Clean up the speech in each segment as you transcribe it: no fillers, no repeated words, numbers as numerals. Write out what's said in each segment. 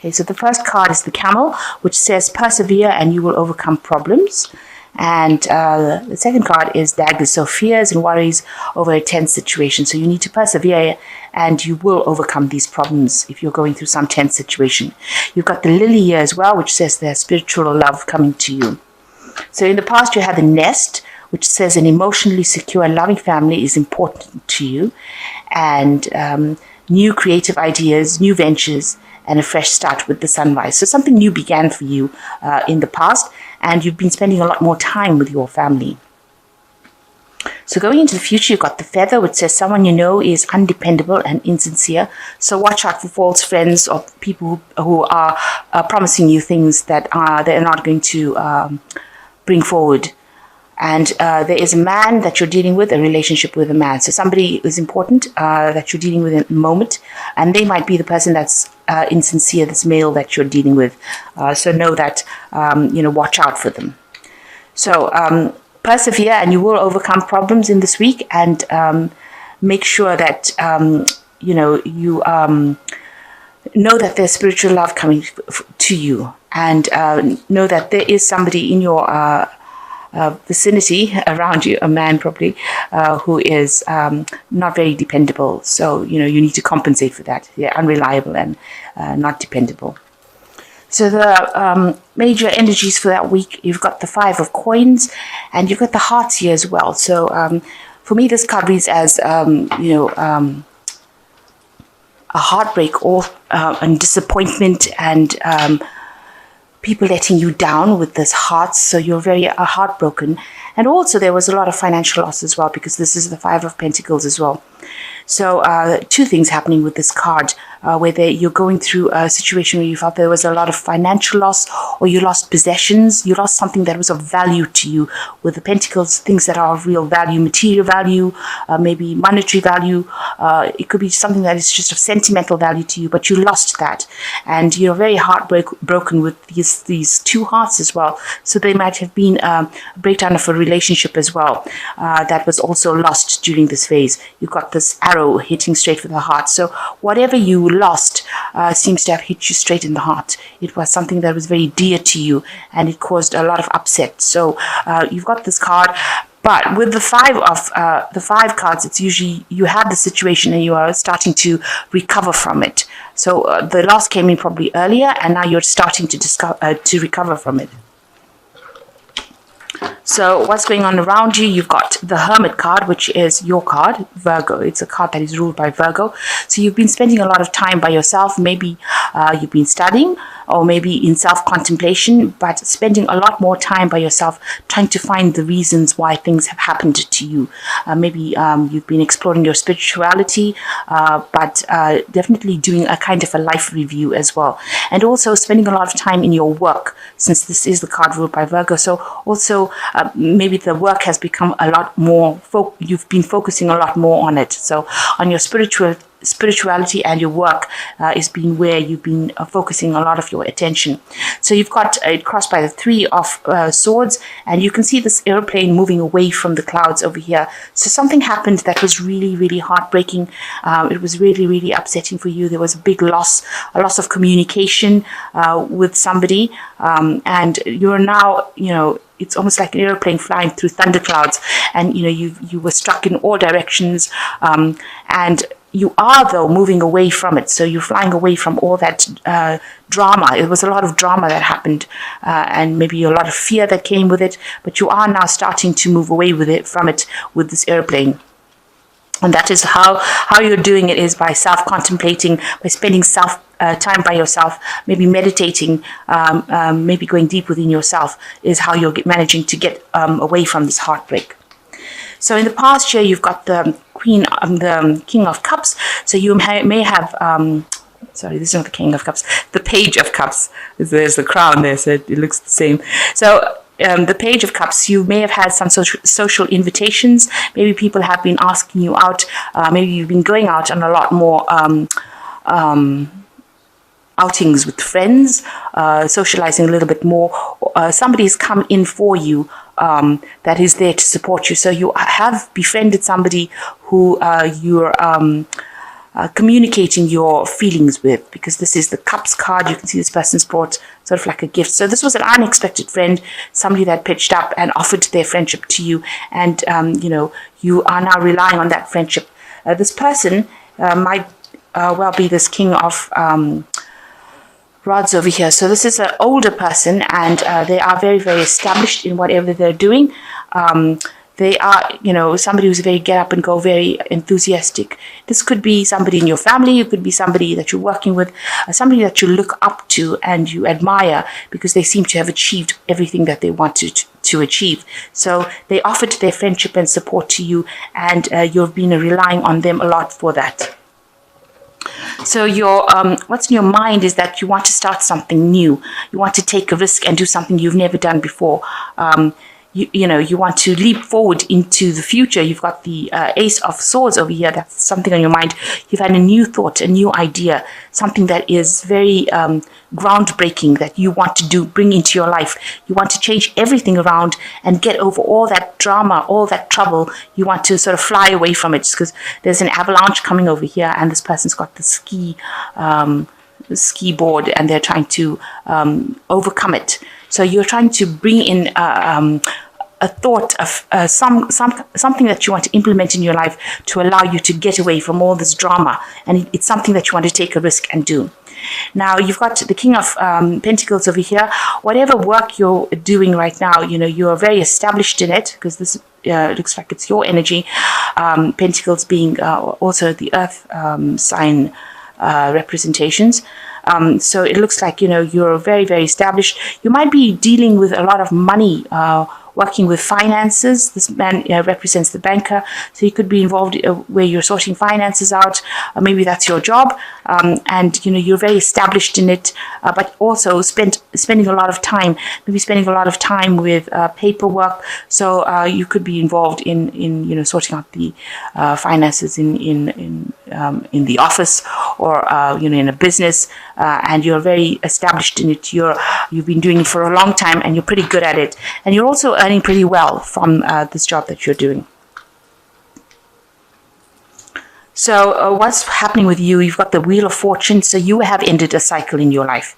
Okay, so the first card is the Camel, which says persevere and you will overcome problems. And the second card is Daggers, so fears and worries over a tense situation. So you need to persevere and you will overcome these problems if you're going through some tense situation. You've got the Lily here as well, which says there's spiritual love coming to you. So in the past you had the Nest, which says an emotionally secure and loving family is important to you. And new creative ideas, new ventures, and a fresh start with the Sunrise. So something new began for you in the past, and you've been spending a lot more time with your family. So going into the future, you've got the Feather, which says someone you know is undependable and insincere. So watch out for false friends or people who are promising you things that they're not going to bring forward. And there is a man that you're dealing with, a relationship with a man. So somebody is important that you're dealing with in the moment, and they might be the person that's insincere, this male that you're dealing with. So know that, watch out for them. So persevere and you will overcome problems in this week, and make sure that, you know that there's spiritual love coming to you, and know that there is somebody in your vicinity around you, a man probably, who is not very dependable. So, you need to compensate for that. They're unreliable and not dependable. So the major energies for that week, you've got the Five of Coins and you've got the Hearts here as well. So for me, this card reads as, a heartbreak or and disappointment and people letting you down with this Hearts, so you're very heartbroken. And also there was a lot of financial loss as well, because this is the Five of Pentacles as well. So two things happening with this card, whether you're going through a situation where you felt there was a lot of financial loss, or you lost possessions, you lost something that was of value to you. With the Pentacles, things that are of real value, material value, maybe monetary value. It could be something that is just of sentimental value to you, but you lost that. And you're very heartbroken with these two hearts as well. So they might have been a breakdown of a relationship as well that was also lost during this phase. You've got this arrow hitting straight for the heart. So whatever you lost seems to have hit you straight in the heart. It was something that was very dear to you, and it caused a lot of upset. So you've got this card. But with the five cards, it's usually you had the situation and you are starting to recover from it. So the loss came in probably earlier, and now you're starting to recover from it. So what's going on around you? You've got the Hermit card, which is your card, Virgo. It's a card that is ruled by Virgo. So you've been spending a lot of time by yourself. Maybe you've been studying, or maybe in self-contemplation, but spending a lot more time by yourself, trying to find the reasons why things have happened to you. Maybe you've been exploring your spirituality, but definitely doing a kind of a life review as well. And also spending a lot of time in your work, since this is the card ruled by Virgo. So also maybe the work has become a lot more, you've been focusing a lot more on it. So on your spirituality and your work is being where you've been focusing a lot of your attention. So you've got it crossed by the Three of Swords, and you can see this airplane moving away from the clouds over here. So something happened that was really, really heartbreaking. It was really, really upsetting for you. There was a big loss, a loss of communication with somebody, and you're now, it's almost like an airplane flying through thunderclouds, and you were struck in all directions, and you are, though, moving away from it. So you're flying away from all that drama. It was a lot of drama that happened, and maybe a lot of fear that came with it. But you are now starting to move away from it with this airplane. And that is how you're doing it, is by self-contemplating, by spending time by yourself, maybe meditating, maybe going deep within yourself, is how you're managing to get away from this heartbreak. So in the past year, you've got the King of Cups. So you may have, sorry, this is not the King of Cups, the Page of Cups. There's the crown there, so it looks the same. So the Page of Cups, you may have had some social invitations. Maybe people have been asking you out. Maybe you've been going out on a lot more outings with friends, socializing a little bit more. Somebody's come in for you that is there to support you. So you have befriended somebody who you're communicating your feelings with, because this is the Cups card. You can see this person's brought sort of like a gift. So this was an unexpected friend, somebody that pitched up and offered their friendship to you, and you are now relying on that friendship. This person might well be this King of Rods over here. So this is an older person, and they are very, very established in whatever they're doing. They are, somebody who's very get up and go, very enthusiastic. This could be somebody in your family. It could be somebody that you're working with, somebody that you look up to and you admire because they seem to have achieved everything that they wanted to achieve. So they offered their friendship and support to you, and you've been relying on them a lot for that. So your what's in your mind is that you want to start something new. You want to take a risk and do something you've never done before. You want to leap forward into the future. You've got the Ace of Swords over here. That's something on your mind. You've had a new thought, a new idea, something that is very groundbreaking that you want to bring into your life. You want to change everything around and get over all that drama, all that trouble. You want to sort of fly away from it, because there's an avalanche coming over here, and this person's got the ski board, and they're trying to overcome it. So you're trying to bring in a thought of something that you want to implement in your life to allow you to get away from all this drama, and it's something that you want to take a risk and do. Now you've got the King of Pentacles over here. Whatever work you're doing right now, you're very established in it, because this looks like it's your energy. Pentacles being also the Earth sign representations. So it looks like, you're very, very established. You might be dealing with a lot of money, working with finances. This man represents the banker. So you could be involved where you're sorting finances out. Maybe that's your job. And, you're very established in it, but also spending a lot of time, maybe spending a lot of time with paperwork. So you could be involved in sorting out the finances in the office, or, in a business. And you're very established in it. You've been doing it for a long time, and you're pretty good at it. And you're also earning pretty well from this job that you're doing. So what's happening with you? You've got the Wheel of Fortune. So you have ended a cycle in your life.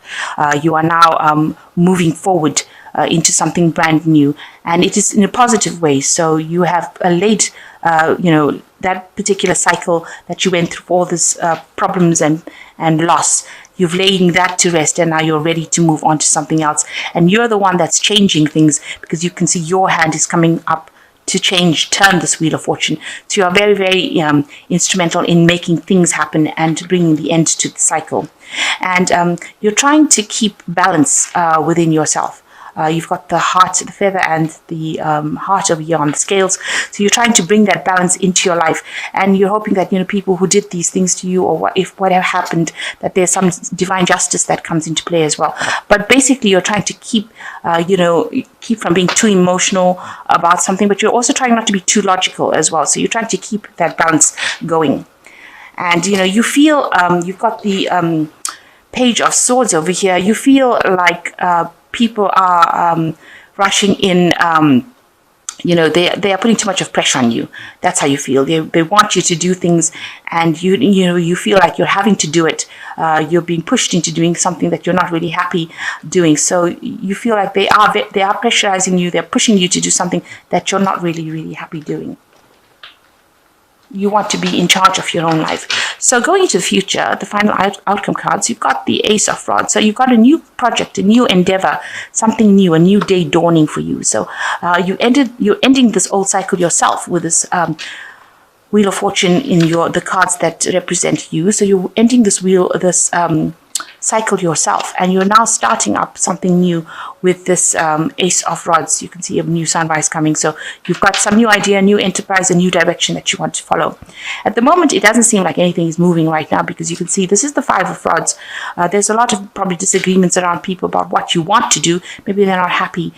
You are now moving forward into something brand new, and it is in a positive way. So you have laid, that particular cycle that you went through, all this problems and loss. You've laying that to rest, and now you're ready to move on to something else. And you're the one that's changing things, because you can see your hand is coming up to turn this Wheel of Fortune. So you are very, very instrumental in making things happen and bringing the end to the cycle. And you're trying to keep balance within yourself. You've got the heart, the feather, and the heart over here on the scales. So you're trying to bring that balance into your life, and you're hoping that people who did these things to you, or whatever happened, that there's some divine justice that comes into play as well. But basically, you're trying to keep from being too emotional about something, but you're also trying not to be too logical as well. So you're trying to keep that balance going, and you feel you've got the Page of Swords over here. You feel like people are rushing in, they are putting too much of pressure on you. That's how you feel. They want you to do things, and you feel like you're having to do it. You're being pushed into doing something that you're not really happy doing. So you feel like they are pressurizing you. They're pushing you to do something that you're not really, really happy doing. You want to be in charge of your own life. So going into the future, the final outcome cards, you've got the Ace of Rods. So you've got a new project, a new endeavor, something new, a new day dawning for you. So you're ending this old cycle yourself with this Wheel of Fortune in the cards that represent you. So you're ending this cycle yourself, and you're now starting up something new with this Ace of Rods. You can see a new sunrise coming. So you've got some new idea, new enterprise, a new direction that you want to follow. At the moment, it doesn't seem like anything is moving right now, because you can see this is the Five of Rods. There's a lot of probably disagreements around people about what you want to do. Maybe they're not happy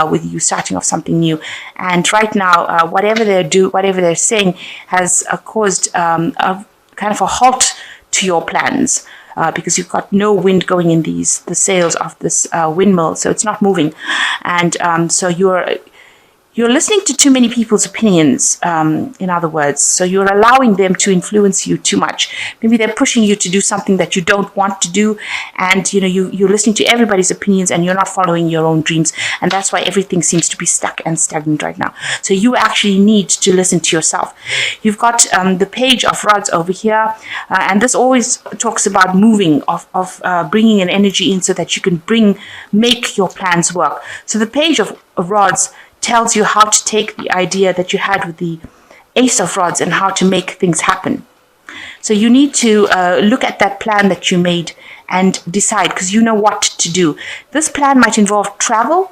with you starting off something new. And right now, whatever they're saying has caused a kind of a halt to your plans. Because you've got no wind going in the sails of this windmill, so it's not moving, and so you're listening to too many people's opinions, in other words. So you're allowing them to influence you too much. Maybe they're pushing you to do something that you don't want to do, and you're listening to everybody's opinions and you're not following your own dreams, and that's why everything seems to be stuck and stagnant right now. So you actually need to listen to yourself. You've got the Page of Rods over here, and this always talks about moving, of bringing an energy in so that you can make your plans work. So the Page of Rods tells you how to take the idea that you had with the Ace of Rods and how to make things happen. So you need to look at that plan that you made and decide, because you know what to do. This plan might involve travel,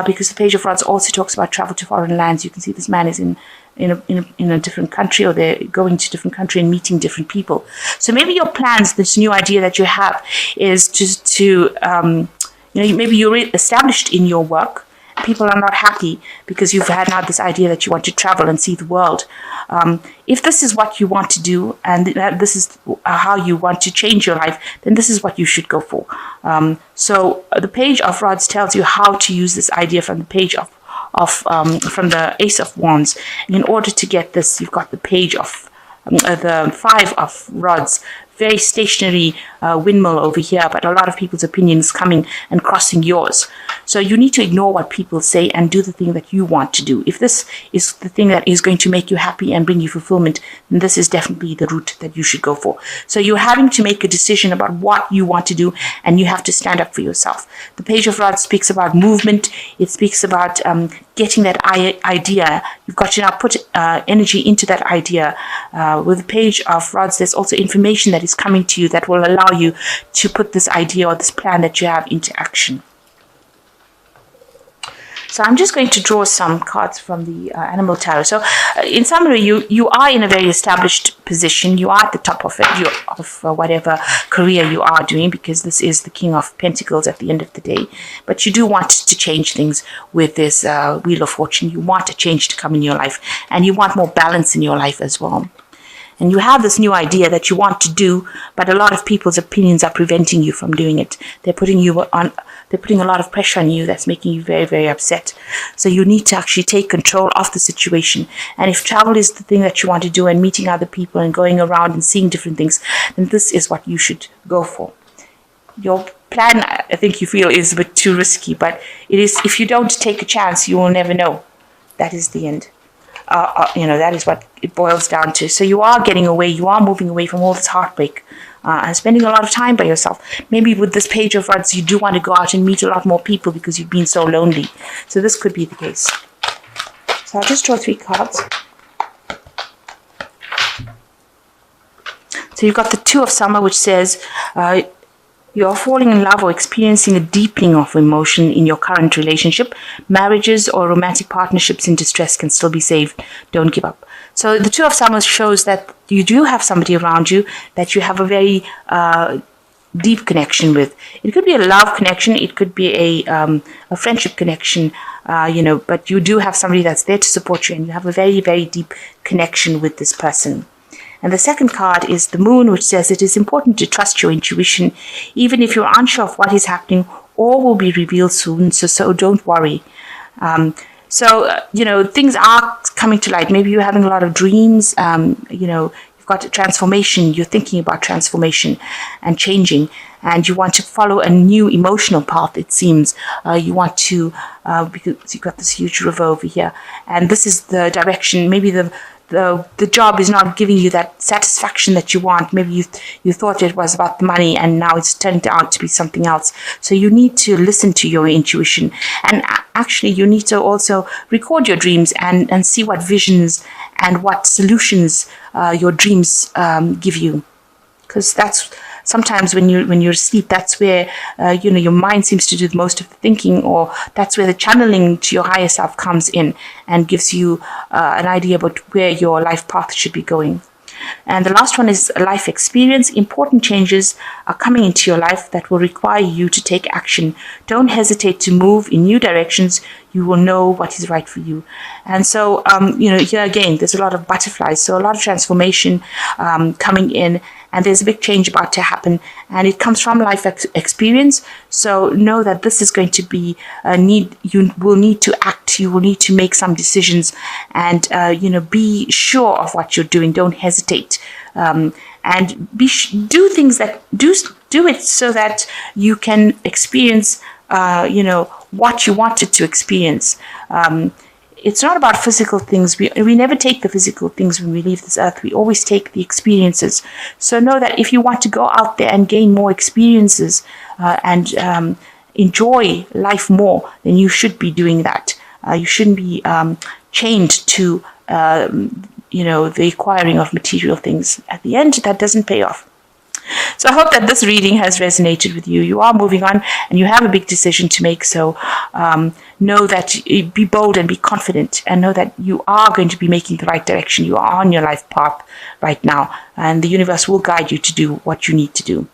because the Page of Rods also talks about travel to foreign lands. You can see this man is in a different country, or they're going to a different country and meeting different people. So maybe your plans, this new idea that you have, is to maybe you're established in your work. People are not happy because you've had now this idea that you want to travel and see the world. If this is what you want to do, and this is how you want to change your life, then this is what you should go for. So the Page of Rods tells you how to use this idea from the Page from the Ace of Wands. And in order to get this, you've got the Page of the Five of Rods. Very stationary windmill over here, but a lot of people's opinions coming and crossing yours. So you need to ignore what people say and do the thing that you want to do. If this is the thing that is going to make you happy and bring you fulfillment, then this is definitely the route that you should go for. So you're having to make a decision about what you want to do, and you have to stand up for yourself. The Page of Rods speaks about movement. It speaks about getting that idea. You've got to now put energy into that idea. With the Page of Rods, there's also information that is coming to you that will allow you to put this idea or this plan that you have into action. So I'm just going to draw some cards from the Animal Tarot. So in summary, you are in a very established position. You are at the top of it, whatever career you are doing, because this is the King of Pentacles at the end of the day. But you do want to change things with this Wheel of Fortune. You want a change to come in your life, and you want more balance in your life as well. And you have this new idea that you want to do, but a lot of people's opinions are preventing you from doing it. They're putting a lot of pressure on you that's making you very, very upset. So you need to actually take control of the situation. And if travel is the thing that you want to do, and meeting other people and going around and seeing different things, then this is what you should go for. Your plan, I think you feel, is a bit too risky, but it is. If you don't take a chance, you will never know. That is the end. That is what it boils down to. So you are getting away, you are moving away from all this heartbreak, and spending a lot of time by yourself. Maybe with this Page of Rods, you do want to go out and meet a lot more people because you've been so lonely. So this could be the case. So I'll just draw 3 cards. So you've got the Two of Summer, which says you're falling in love or experiencing a deepening of emotion in your current relationship. Marriages or romantic partnerships in distress can still be saved. Don't give up. So the Two of Summers shows that you do have somebody around you that you have a very deep connection with. It could be a love connection. It could be a friendship connection, but you do have somebody that's there to support you, and you have a very, very deep connection with this person. And the second card is the Moon, which says it is important to trust your intuition. Even if you're unsure of what is happening, all will be revealed soon, so don't worry. Things are coming to light. Maybe you're having a lot of dreams. You've got a transformation. You're thinking about transformation and changing, and you want to follow a new emotional path, it seems. You want to, because you've got this huge river over here, and this is the direction. Maybe the job is not giving you that satisfaction that you want. Maybe you thought it was about the money, and now it's turned out to be something else. So you need to listen to your intuition, and actually you need to also record your dreams and see what visions and what solutions your dreams give you, because that's sometimes when you're asleep, that's where your mind seems to do most of the thinking, or that's where the channeling to your higher self comes in and gives you an idea about where your life path should be going. And the last one is life experience. Important changes are coming into your life that will require you to take action. Don't hesitate to move in new directions. You will know what is right for you. And so, here again, there's a lot of butterflies. So a lot of transformation coming in. and there's a big change about to happen, and it comes from life experience. So know that this is going to be a need. You will need to act. You will need to make some decisions, and be sure of what you're doing. Don't hesitate, and do things that do it so that you can experience what you wanted to experience. It's not about physical things. We never take the physical things when we leave this earth. We always take the experiences. So know that if you want to go out there and gain more experiences and enjoy life more, then you should be doing that. You shouldn't be chained to the acquiring of material things. At the end, that doesn't pay off. So I hope that this reading has resonated with you. You are moving on and you have a big decision to make. So know that, be bold and be confident, and know that you are going to be making the right direction. You are on your life path right now, and the universe will guide you to do what you need to do.